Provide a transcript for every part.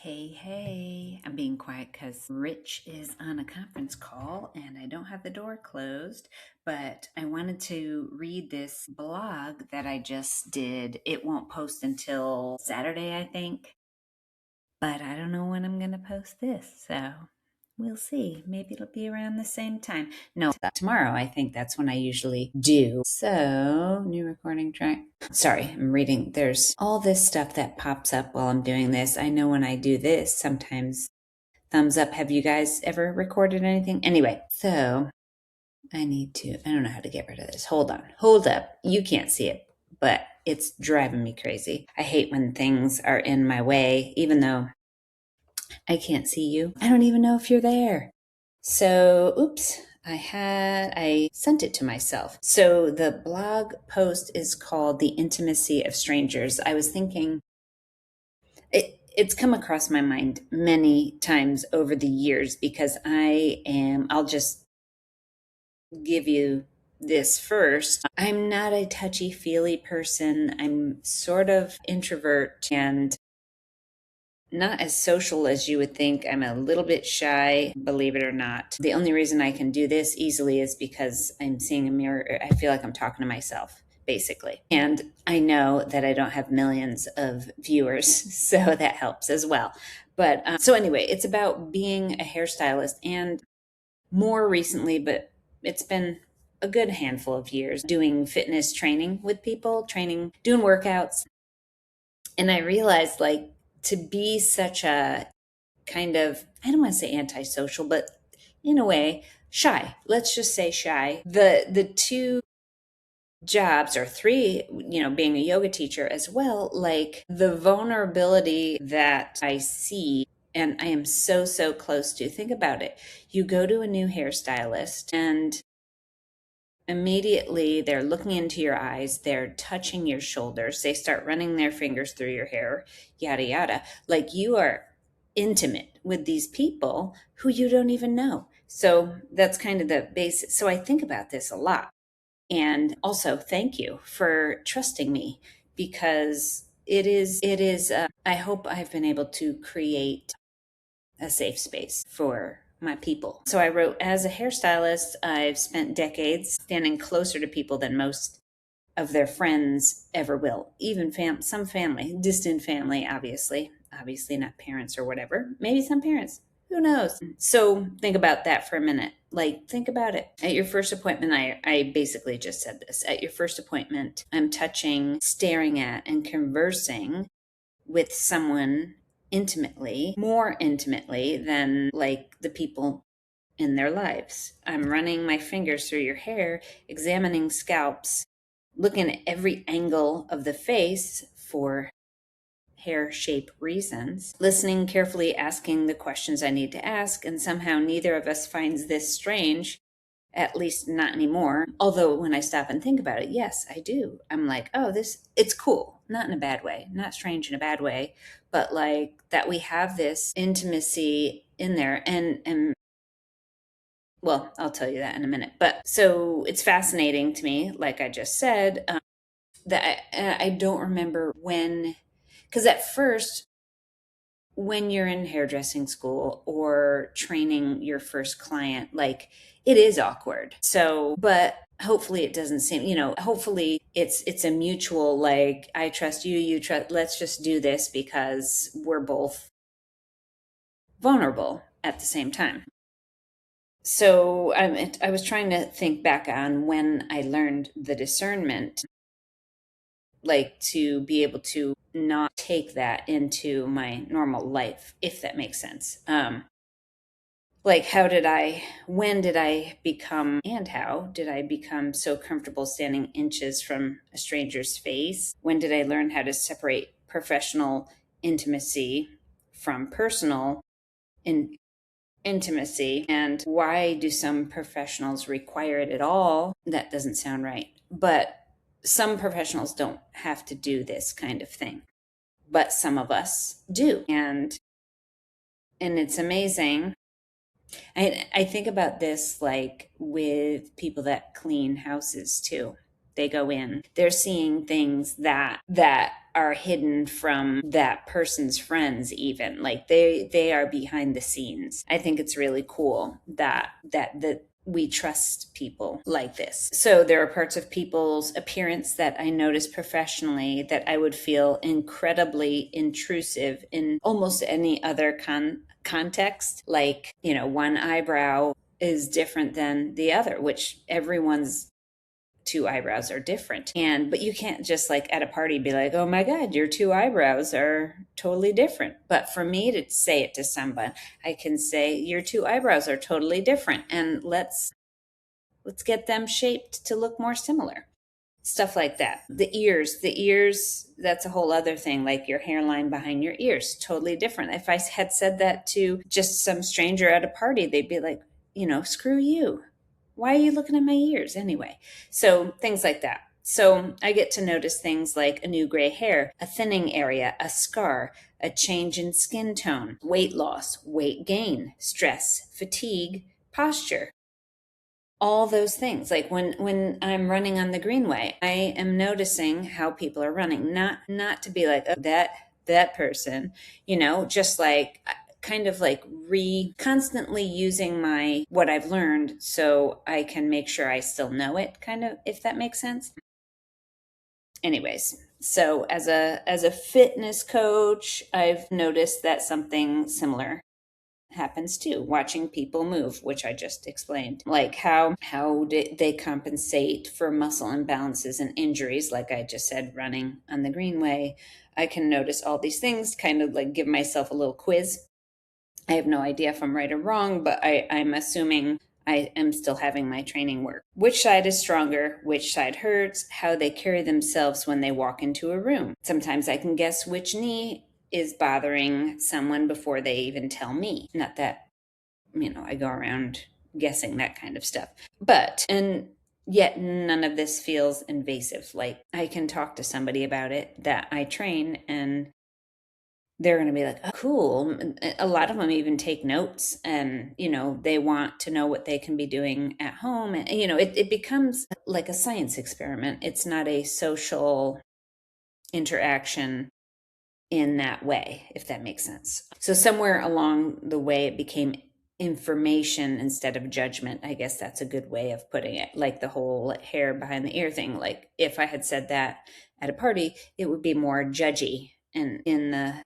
Hey, I'm being quiet because Rich is on a conference call and I don't have the door closed, but I wanted to read this blog that I just did. It won't post until Saturday, I think, but I don't know when I'm going to post this, so we'll see. Maybe it'll be around the same time. No, tomorrow. I think that's when I usually do. So, new recording track. Sorry, I'm reading. There's all this stuff that pops up while I'm doing this. I know when I do this, sometimes thumbs up. Have you guys ever recorded anything? Anyway, so I don't know how to get rid of this. Hold on. Hold up. You can't see it, but it's driving me crazy. I hate when things are in my way, even though I can't see you. I don't even know if you're there. So, oops, I sent it to myself. So the blog post is called The Intimacy of Strangers. I was thinking it's come across my mind many times over the years because I'll just give you this first. I'm not a touchy-feely person. I'm sort of introvert and not as social as you would think. I'm a little bit shy, believe it or not. The only reason I can do this easily is because I'm seeing a mirror. I feel like I'm talking to myself, basically. And I know that I don't have millions of viewers, so that helps as well. But so anyway, it's about being a hairstylist and more recently, but it's been a good handful of years doing fitness training with people, doing workouts. And I realized to be such a kind of, I don't want to say antisocial, but in a way, shy. Let's just say shy. The two jobs or three, being a yoga teacher as well, like the vulnerability that I see and I am so close to. Think about it. You go to a new hairstylist and immediately they're looking into your eyes, they're touching your shoulders, they start running their fingers through your hair, yada yada. Like you are intimate with these people who you don't even know. So that's kind of the basic. So I think about this a lot. And also thank you for trusting me because I hope I've been able to create a safe space for my people. So I wrote, as a hairstylist, I've spent decades standing closer to people than most of their friends ever will. Even some family, distant family, obviously not parents or whatever. Maybe some parents, who knows? So think about that for a minute. Think about it. At your first appointment, I basically just said this. At your first appointment, I'm touching, staring at, and conversing with someone intimately, more intimately than the people in their lives. I'm running my fingers through your hair, examining scalps, looking at every angle of the face for hair shape reasons, listening carefully, asking the questions I need to ask, and somehow neither of us finds this strange, at least not anymore. Although when I stop and think about it, yes, I do. I'm like, oh, it's cool. Not in a bad way, not strange in a bad way, but that we have this intimacy in there. And well, I'll tell you that in a minute. But so it's fascinating to me, like I just said, that I don't remember when, because at first, when you're in hairdressing school or training your first client, it is awkward. So, but hopefully it doesn't seem, hopefully it's a mutual, I trust you, you trust, let's just do this because we're both vulnerable at the same time. So I was trying to think back on when I learned the discernment, to be able to not take that into my normal life, if that makes sense. When did I become, and how did I become so comfortable standing inches from a stranger's face? When did I learn how to separate professional intimacy from personal intimacy? And why do some professionals require it at all? That doesn't sound right. But some professionals don't have to do this kind of thing, but some of us do. And it's amazing. I think about this with people that clean houses too. they go in, they're seeing things that are hidden from that person's friends, even like they are behind the scenes. I think it's really cool that we trust people like this. So there are parts of people's appearance that I notice professionally that I would feel incredibly intrusive in almost any other context. Like, one eyebrow is different than the other, which everyone's two eyebrows are different. But you can't just like at a party be like, oh my God, your two eyebrows are totally different. But for me to say it to someone, I can say your two eyebrows are totally different, and let's get them shaped to look more similar. Stuff like that. The ears, that's a whole other thing. Like your hairline behind your ears, totally different. If I had said that to just some stranger at a party, they'd be like, screw you. Why are you looking at my ears anyway? So things like that. So I get to notice things like a new gray hair, a thinning area, a scar, a change in skin tone, weight loss, weight gain, stress, fatigue, posture, all those things. Like when I'm running on the greenway, I am noticing how people are running, not to be like, oh, that person, just like kind of like constantly using what I've learned so I can make sure I still know it, kind of, if that makes sense. Anyways, so as a fitness coach, I've noticed that something similar happens too, watching people move, which I just explained. Like how did they compensate for muscle imbalances and injuries, like I just said, running on the greenway. I can notice all these things, kind of like give myself a little quiz. I have no idea if I'm right or wrong, but I'm assuming I am still having my training work. Which side is stronger? Which side hurts? How they carry themselves when they walk into a room. Sometimes I can guess which knee is bothering someone before they even tell me. Not that, I go around guessing that kind of stuff. And yet none of this feels invasive. Like I can talk to somebody about it that I train, and they're going to be like, oh, cool. A lot of them even take notes, and, they want to know what they can be doing at home. And, it becomes like a science experiment. It's not a social interaction in that way, if that makes sense. So somewhere along the way, it became information instead of judgment. I guess that's a good way of putting it. Like the whole hair behind the ear thing. Like if I had said that at a party, it would be more judgy. And in the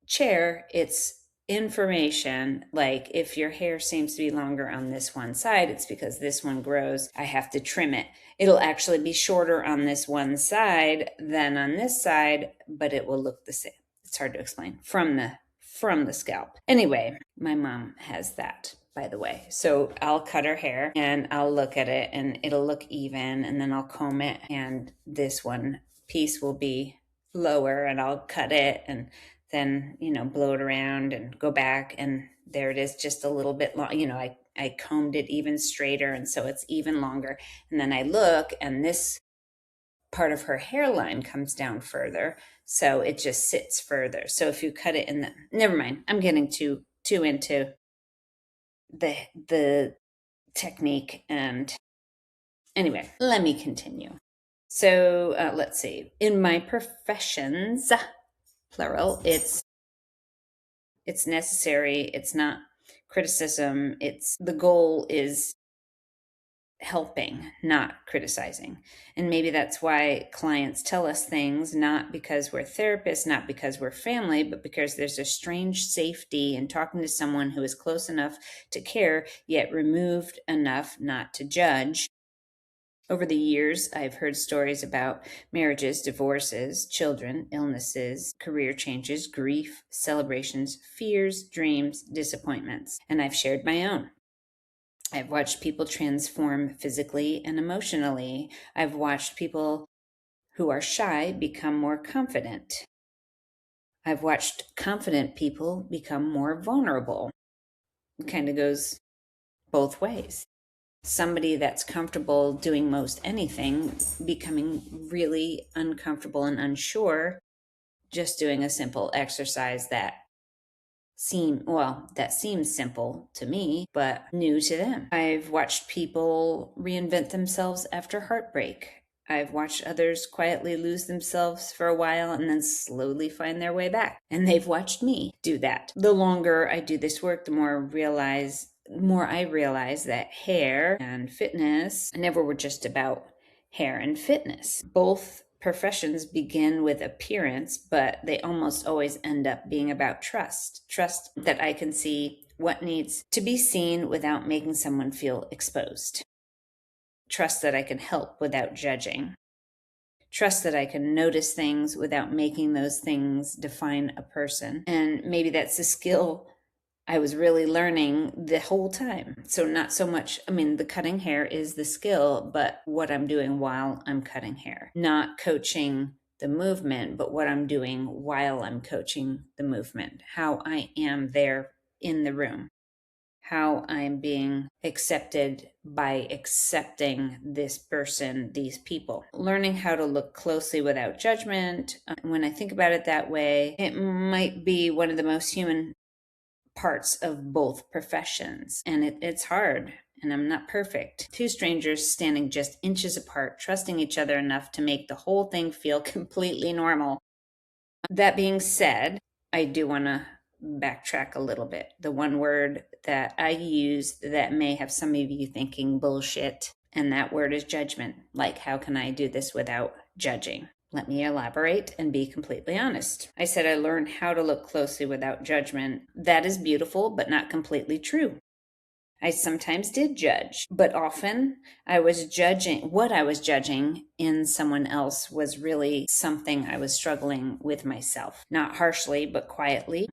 chair, it's information. Like if your hair seems to be longer on this one side, it's because this one grows. I have to trim it. It'll actually be shorter on this one side than on this side, but it will look the same. It's hard to explain from the scalp. Anyway, my mom has that, by the way. So I'll cut her hair and I'll look at it and it'll look even, and then I'll comb it and this one piece will be lower, and I'll cut it and then, blow it around and go back, and there it is, just a little bit long. I combed it even straighter, and so it's even longer. And then I look, and this part of her hairline comes down further, so it just sits further. So if you cut it never mind, I'm getting too into the technique. And anyway, let me continue. So let's see. In my professions, plural, it's necessary. It's not criticism. The goal is helping, not criticizing. And maybe that's why clients tell us things, not because we're therapists, not because we're family, but because there's a strange safety in talking to someone who is close enough to care, yet removed enough not to judge. Over the years, I've heard stories about marriages, divorces, children, illnesses, career changes, grief, celebrations, fears, dreams, disappointments, and I've shared my own. I've watched people transform physically and emotionally. I've watched people who are shy become more confident. I've watched confident people become more vulnerable. It kind of goes both ways. Somebody that's comfortable doing most anything becoming really uncomfortable and unsure just doing a simple exercise that seems simple to me, but new to them. I've watched people reinvent themselves after heartbreak. I've watched others quietly lose themselves for a while and then slowly find their way back. And they've watched me do that. The longer I do this work, the more I realize that hair and fitness never were just about hair and fitness. Both professions begin with appearance, but they almost always end up being about trust. Trust that I can see what needs to be seen without making someone feel exposed. Trust that I can help without judging. Trust that I can notice things without making those things define a person. And maybe that's a skill I was really learning the whole time. So not so much, the cutting hair is the skill, but what I'm doing while I'm cutting hair. Not coaching the movement, but what I'm doing while I'm coaching the movement. How I am there in the room. How I'm being accepted by accepting this person, these people. Learning how to look closely without judgment. When I think about it that way, it might be one of the most human parts of both professions. And it's hard, and I'm not perfect. Two strangers standing just inches apart, trusting each other enough to make the whole thing feel completely normal. That being said, I do want to backtrack a little bit. The one word that I use that may have some of you thinking bullshit, and that word is judgment. Like, how can I do this without judging? Let me elaborate and be completely honest. I said I learned how to look closely without judgment. That is beautiful, but not completely true. I sometimes did judge, but often what I was judging in someone else was really something I was struggling with myself. Not harshly, but quietly.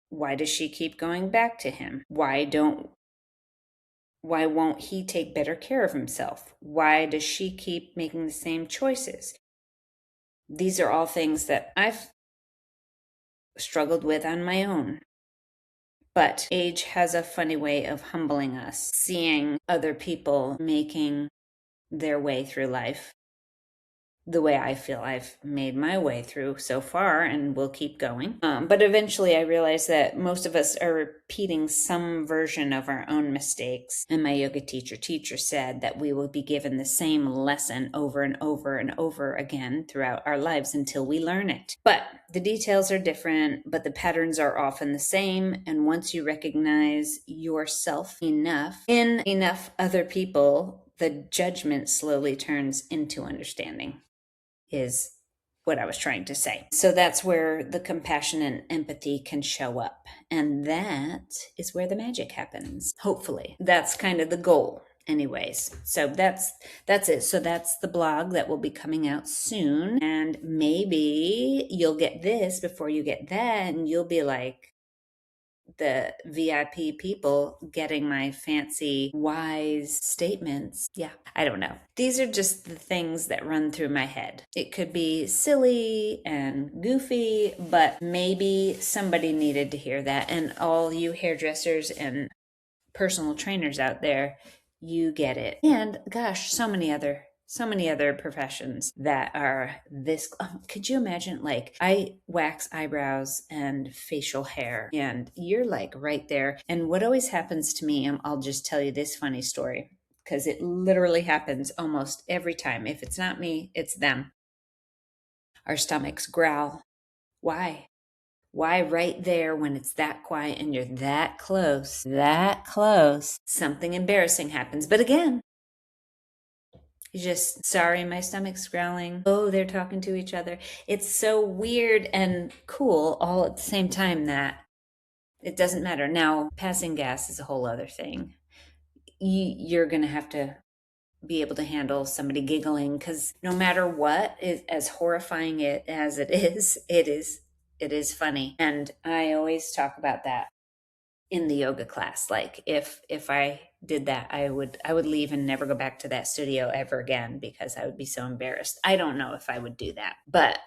Why does she keep going back to him? Why won't he take better care of himself? Why does she keep making the same choices? These are all things that I've struggled with on my own. But age has a funny way of humbling us, seeing other people making their way through life the way I feel I've made my way through so far and will keep going. But eventually I realized that most of us are repeating some version of our own mistakes. And my yoga teacher said that we will be given the same lesson over and over and over again throughout our lives until we learn it. But the details are different, but the patterns are often the same. And once you recognize yourself enough in enough other people, the judgment slowly turns into understanding, is what I was trying to say. So that's where the compassion and empathy can show up. And that is where the magic happens. Hopefully. That's kind of the goal. Anyways, so that's it. So that's the blog that will be coming out soon. And maybe you'll get this before you get that, and you'll be like the VIP people getting my fancy, wise statements. Yeah, I don't know. These are just the things that run through my head. It could be silly and goofy, but maybe somebody needed to hear that. And all you hairdressers and personal trainers out there, you get it. And gosh, so many other professions that are this. Could you imagine, like, I wax eyebrows and facial hair, and you're like right there. And what always happens to me, I'll just tell you this funny story, because it literally happens almost every time. If it's not me, it's them. Our stomachs growl. Why? Why right there when it's that quiet and you're that close, something embarrassing happens. But again, you just, sorry, my stomach's growling. Oh, they're talking to each other. It's so weird and cool all at the same time that it doesn't matter. Now, passing gas is a whole other thing. You're going to have to be able to handle somebody giggling, because no matter what, as horrifying as it is funny. And I always talk about that in the yoga class. Like, if I did that, I would leave and never go back to that studio ever again, because I would be so embarrassed. I don't know if I would do that, but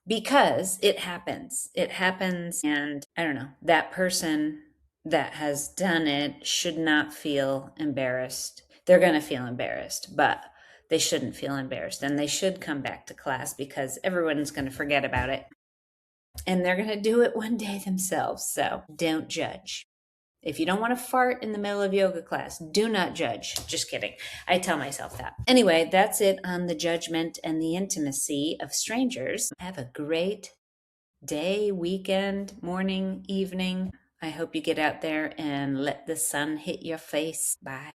because it happens, and I don't know, that person that has done it should not feel embarrassed. They're going to feel embarrassed, but they shouldn't feel embarrassed, and they should come back to class, because everyone's going to forget about it. And they're going to do it one day themselves. So don't judge. If you don't want to fart in the middle of yoga class, do not judge. Just kidding. I tell myself that. Anyway, that's it on the judgment and the intimacy of strangers. Have a great day, weekend, morning, evening. I hope you get out there and let the sun hit your face. Bye.